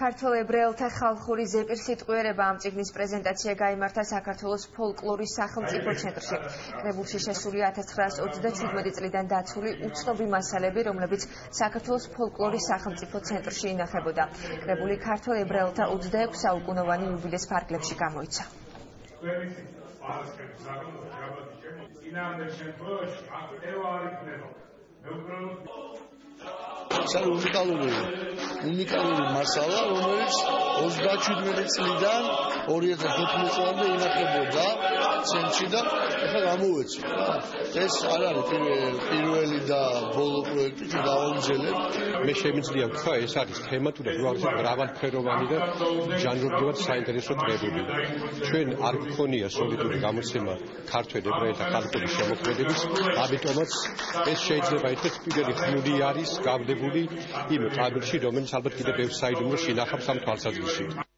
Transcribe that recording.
ქართველ ებრაელთა ხალხური ზეპირსიტყვიერება ამ წიგნის პრეზენტაცია გაიმართა საქართველოს ფოლკლორის სახელმწიფო ცენტრში. კრებულში შესულია 1927 წლიდან დაცული უცნობი მასალები, რომლებიც საქართველოს ფოლკლორის სახელმწიფო ცენტრში ინახებოდა. კრებული ქართველ ებრაელთა 26 საუკუნოვანი იუბილეს ფარგლებში გამოიცა. უნიკალური მასალა, რომელიც 37 წლიდან 2014 წლამდე ინახებოდა ცენტრში და ახლა გამოვეცი. ეს არ არის პირველი და ბოლო პროექტი, დავამძელებ. მე შემიძლია ვთქვა, ეს არის თემატურად მრავალფეროვანი და ჟანრობრივად საინტერესო კრებული. ჩვენ არ გქონია სოლიდური გამოცემა ქართველ ებრაელთა ხალხური შემოქმედების, ამიტომაც ეს შეიძლება ითქვას პირველი ხმული არის გავლებული იმ კაბელში, რომელიც ალბათ კიდევ ბევრ საიდუმლოს ინახავს ამ თვალსაზრისით.